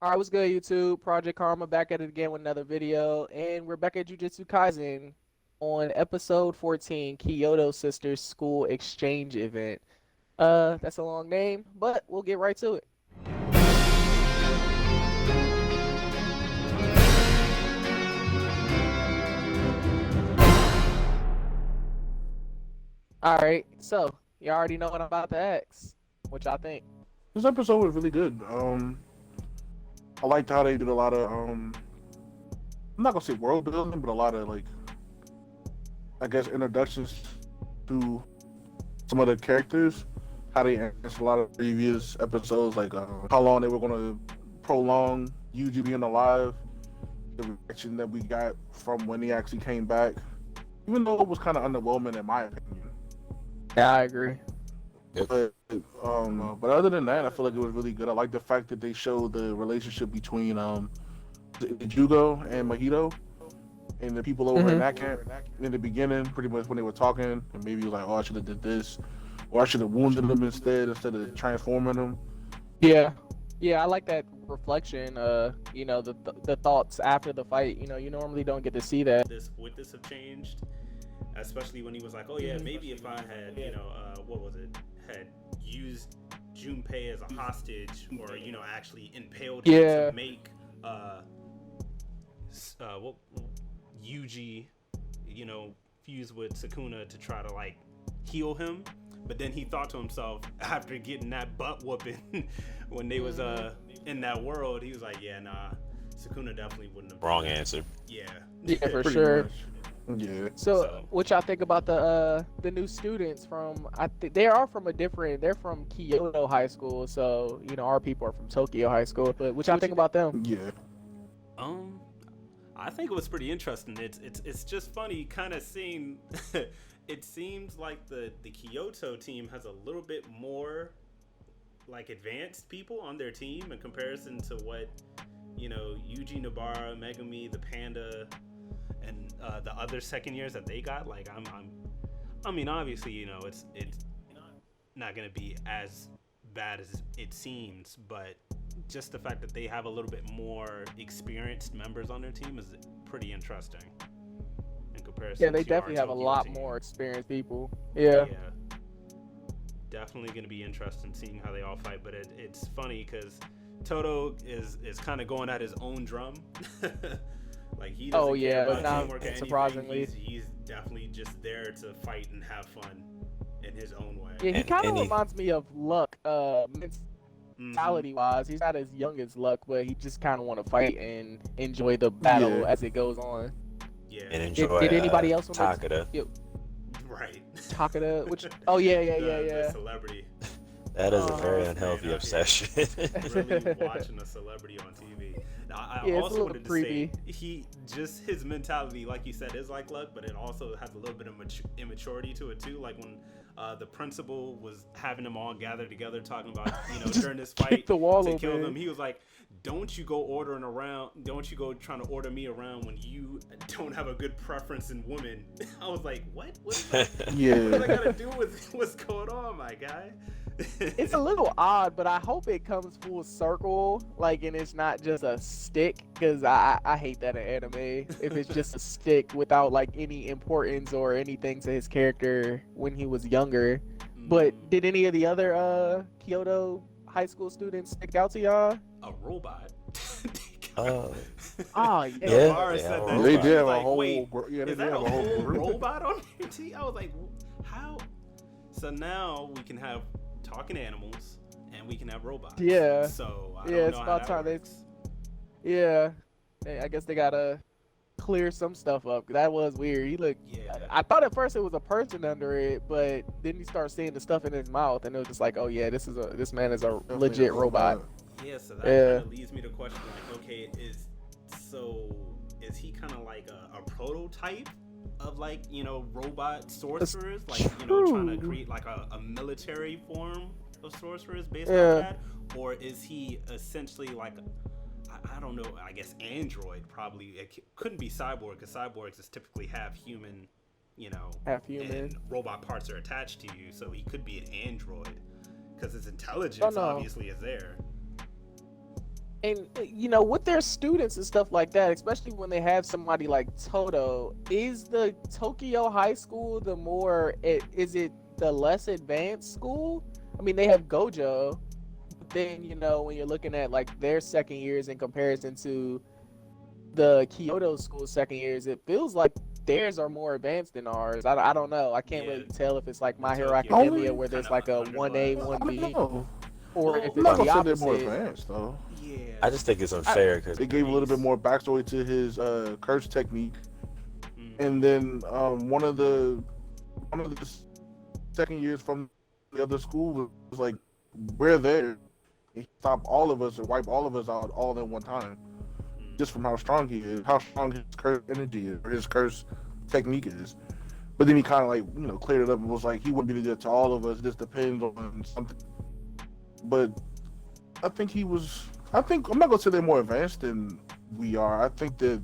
All right, what's good, YouTube? Project Karma back at it again with another video, and we're back at Jujutsu Kaisen on episode 14, Kyoto Sisters School Exchange Event. That's a long name, but we'll get right to it. All right, so you already know what I'm about to ask. What y'all think? This episode was really good. I liked how they did a lot of I'm not gonna say world building, but a lot of I guess introductions to some of the characters. How they answered a lot of previous episodes, like how long they were gonna prolong Yuji being alive. The reaction that we got from when he actually came back, even though it was kind of underwhelming in my opinion. Yeah, I agree. But other than that, I feel like it was really good. I like the fact that they showed the relationship between Jugo and Mahito and the people over in that camp in the beginning, pretty much when they were talking, and maybe like, oh, I should have did this, or I should have wounded them instead of transforming them. Yeah, I like that reflection. The thoughts after the fight. You normally don't get to see that. Would this have changed? Especially when he was like, oh yeah, maybe if I had, had used Junpei as a hostage, or actually impaled him to make Yuji, fuse with Sukuna to try to like heal him. But then he thought to himself, after getting that butt whooping when they was in that world, he was like, yeah, nah, Sukuna definitely wouldn't have. Wrong answer. Yeah, for sure. Much. Yeah. So, what y'all think about the new students from? I think they are from they're from Kyoto High School. So our people are from Tokyo High School. But what y'all think about them? Yeah. I think it was pretty interesting. It's just funny, kind of seeing. It seems like the Kyoto team has a little bit more like advanced people on their team in comparison to what Yuji, Nobara, Megumi, the Panda, and the other second years that they got. Like I mean, obviously, it's not gonna be as bad as it seems, but just the fact that they have a little bit more experienced members on their team is pretty interesting in comparison. Yeah, they definitely have a lot more experienced people. Yeah. Definitely gonna be interesting seeing how they all fight, but it's funny because Toto is kind of going at his own drum. Like he doesn't care about teamwork or surprisingly. He's definitely just there to fight and have fun in his own way. Yeah, he kind of reminds me of Luck, mentality-wise. He's not as young as Luck, but he just kind of want to fight and enjoy the battle as it goes on. Yeah. And enjoy. Did anybody else Takeda? Right. Takeda, which the celebrity. That is a very unhealthy obsession. Really watching a celebrity on TV. Now, I also wanted to say his mentality, like you said, is like Luck, but it also has a little bit of immaturity to it too. Like when the principal was having them all gather together, talking about during this fight to kill them, he was like, "Don't you go trying to order me around when you don't have a good preference in women." I was like, "What? What is that? Yeah. What does that got to do with what's going on, my guy?" It's a little odd, but I hope it comes full circle, and it's not just a stick, because I hate that in anime. If it's just a stick without any importance or anything to his character when he was younger. But did any of the other Kyoto high school students stick out to y'all? A robot. Yeah. They did have a whole. Is that a whole robot on your team? I was like, how? So now we can have talking animals and we can have robots. Yeah. So it's about time I guess they gotta clear some stuff up. That was weird. He looked. Yeah. I thought at first it was a person under it, but then you start seeing the stuff in his mouth, and it was just like, oh yeah, this man is a legit robot. Yeah. So that kind of leads me to question, like, okay, is he kind of like a prototype of robot sorcerers, trying to create like a military form of sorcerers based on that, or is he essentially like I don't know, I guess android? Probably it couldn't be cyborg, because cyborgs is typically half human, half human, and robot parts are attached to you, so he could be an android because his intelligence obviously is there. And you know, with their students and stuff like that, especially when they have somebody like Toto, is the Tokyo High School the more? Is it the less advanced school? I mean, they have Gojo, but then you know when you're looking at like their second years in comparison to the Kyoto school second years, it feels like theirs are more advanced than ours. I don't know. I can't Yeah, really tell if it's like the My Hero Tokyo Academia one where there's kinda like a 1A, underclass. I don't 1B, know. or Well, if I'm it's not the gonna say they're more opposite. advanced though. Yeah. I just think it's unfair because They gave a little bit more backstory to his curse technique, and then one of the second years from the other school was like, we're there. He stopped all of us and wiped all of us out all in one time, just from how strong he is, how strong his curse energy is, or his curse technique is. But then he kind of like cleared it up and was like, he wouldn't be there to all of us. It just depends on something. But I think I'm not gonna say they're more advanced than we are. I think that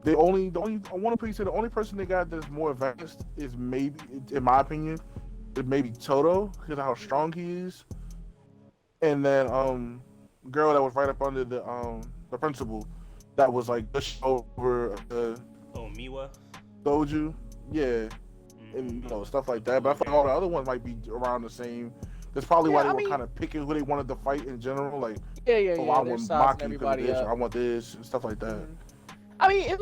I want to say the only person they got that's more advanced is maybe, in my opinion, is maybe Toto because of how strong he is. And then girl that was right up under the principal that was like just over Miwa. Doju, yeah, and stuff like that. But I feel like all the other ones might be around the same. That's probably why they were kind of picking who they wanted to fight in general. Like, Yeah. I They're want sizing Maki because of everybody this, up. or I want this, and stuff like that. I mean,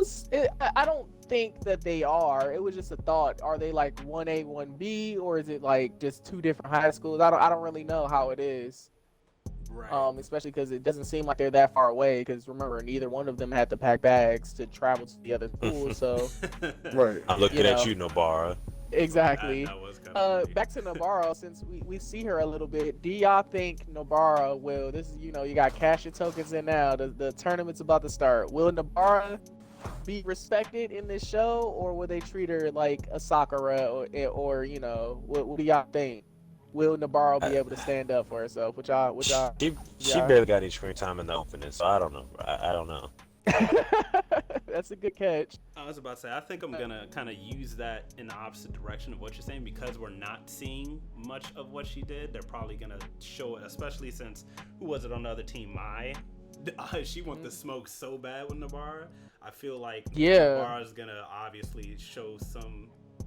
I don't think that they are. It was just a thought. Are they like 1A, 1B, or is it like just two different high schools? I don't really know how it is. Right. Especially because it doesn't seem like they're that far away. Because remember, neither one of them had to pack bags to travel to the other school. So Right. I'm looking at you, Nobara. exactly. That was kind of funny. Back to Nobara, since we see her a little bit. Do y'all think Nobara will? This is you got cash your tokens in now. The tournament's about to start. Will Nobara be respected in this show, or will they treat her like a Sakura, or what do y'all think? Will Nobara be able to stand up for herself? Which y'all? She barely got any screen time in the opening, so I don't know. I don't know. That's a good catch. I was about to say, I think I'm gonna kind of use that in the opposite direction of what you're saying, because we're not seeing much of what she did. They're probably gonna show it, especially since who was it on the other team? Mai. She wants the smoke so bad with Nobara. I feel like Nobara's gonna obviously show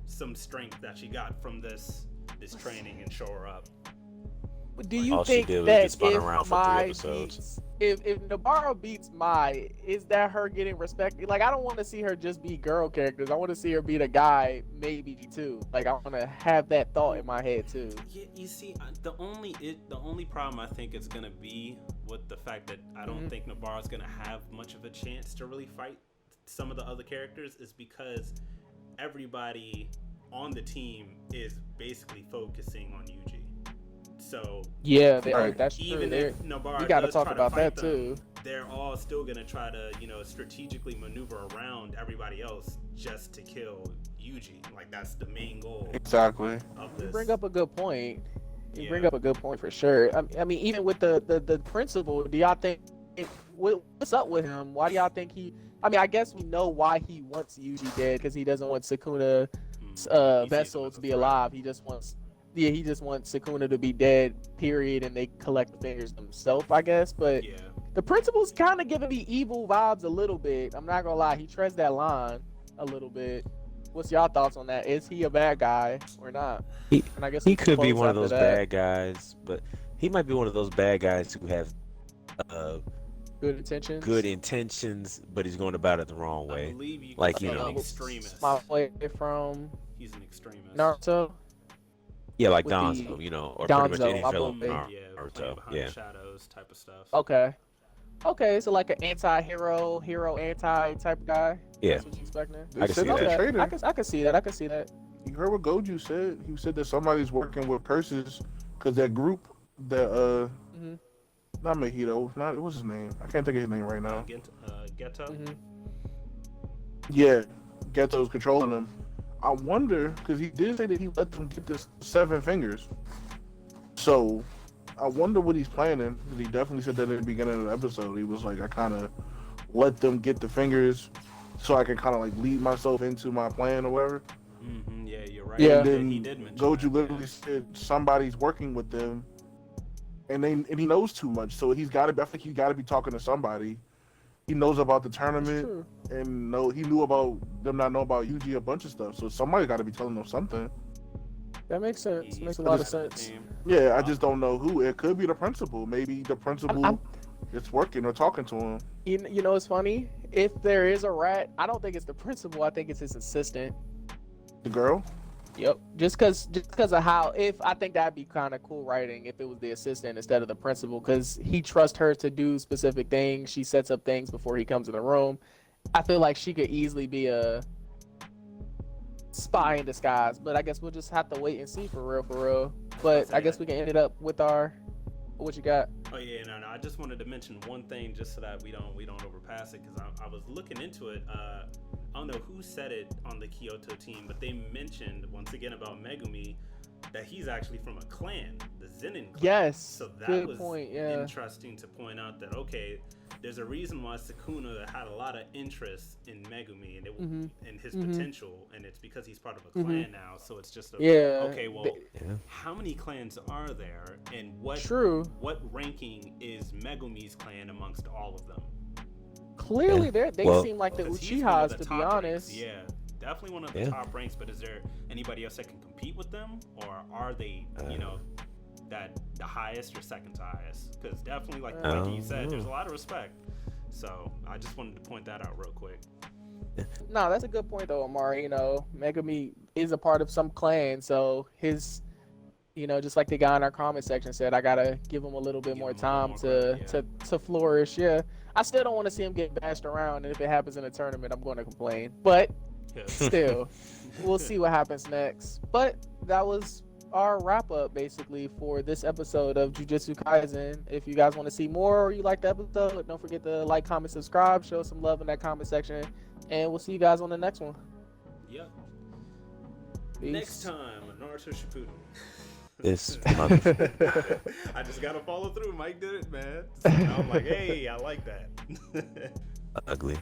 some strength that she got from this training and show her up. Do you All think she did was that get spun if around for 3 Mai episodes. beats, if Nobara beats Mai, is that her getting respect? Like, I don't want to see her just be girl characters. I want to see her be the guy, maybe too. Like, I want to have that thought in my head too. Yeah, you see, the only problem I think is gonna be with the fact that I don't think Nobara's gonna have much of a chance to really fight some of the other characters is because everybody on the team is basically focusing on Yuji. So Yeah, Right. that's true. even if Nobara You got to does talk try about fight that them, too. they're all still gonna try to strategically maneuver around everybody else just to kill Yuji. Like, that's the main goal Exactly. of You this. bring up a good point. You bring Yeah. up a good point for sure. I mean, even with the principal, do y'all think what's up with him? Why do y'all think he? I mean, I guess we know why he wants Yuji dead because he doesn't want Sukuna He sees him Vessel as to a be threat. alive. He just wants Sukuna to be dead. Period. And they collect the fingers themselves, I guess. But Yeah. the principal's kind of giving me evil vibes a little bit. I'm not gonna lie. He treads that line a little bit. What's y'all thoughts on that? Is he a bad guy or not? He- And I guess He we can could be close one of after those that. bad guys, but he might be one of those bad guys who have Good intentions. good intentions, but he's going about it the wrong I way. believe you Like, can you say know. an extremist. My way from He's an extremist. Naruto. Yeah, like With Donzo, or pretty much Donzo, any my film boy. Yeah, playing Naruto. behind Yeah. the shadows type of stuff. Okay, so like an anti-hero, hero anti type guy. Yeah. That's what you expecting? They I can said see that that. traitor. I can see that. I can see that. You heard what Goju said? He said that somebody's working with curses because that group that Mhm. not Mahito, not what's his name? I can't think of his name right now. Ghetto. Mhm. Yeah, Ghetto's controlling them. I wonder because he did say that he let them get this 7 fingers. So I wonder what he's planning. Because he definitely said that at the beginning of the episode. He was like, I kind of let them get the fingers so I can kind of like lead myself into my plan or whatever. Yeah, you're right. Yeah. And then he did mention Goju that, literally said somebody's working with them, and he knows too much. So he's got to. I think he's got to be talking to somebody. He knows about the That's tournament, true. and he knew about them not know about Yuji a bunch of stuff. So somebody got to be telling them something. That makes sense. He's Makes a lot of part the sense. team. Yeah, I just don't know who. It could be the principal. Maybe the principal I'm- is working or talking to him. You know, it's funny. If there is a rat, I don't think it's the principal. I think it's his assistant. The girl. Yep. Just cause of how. If I think that'd be kind of cool writing if it was the assistant instead of the principal, because he trusts her to do specific things. She sets up things before he comes in the room. I feel like she could easily be a spy in disguise, but I guess we'll just have to wait and see for real. But I guess we can end it up with what you got. Oh yeah, no. I just wanted to mention one thing just so that we don't overpass it, because I was looking into it. I don't know who said it on the Kyoto team, but they mentioned once again about Megumi that he's actually from a clan, the Zenin clan. Yes. So that good was point. Yeah. interesting to point out that okay, there's a reason why Sukuna had a lot of interest in Megumi and his potential, and it's because he's part of a clan now. So it's just okay. Well, how many clans are there, and what ranking is Megumi's clan amongst all of them? Clearly, they seem like the 'Cause he's one of Uchihas, the to be top honest. ranks. Yeah, definitely one of the top ranks. But is there anybody else that can compete with them, or are they, that the highest or second to highest? Because definitely, like you said, there's a lot of respect. So I just wanted to point that out real quick. No, that's a good point though, Amari. You know, Megumi is a part of some clan, so his, just like the guy in our comment section said, I gotta give him a little bit more time to flourish. Yeah, I still don't want to see him get bashed around, and if it happens in a tournament, I'm going to complain. But still, we'll see what happens next. But that was our wrap up basically for this episode of Jujutsu Kaisen. If you guys want to see more or you like the episode, don't forget to like, comment, subscribe, show some love in that comment section, and we'll see you guys on the next one. Yep. Peace. Next time, Naruto Shippuden. This I just gotta follow through. Mike did it, man. So I'm like, hey, I like that. ugly.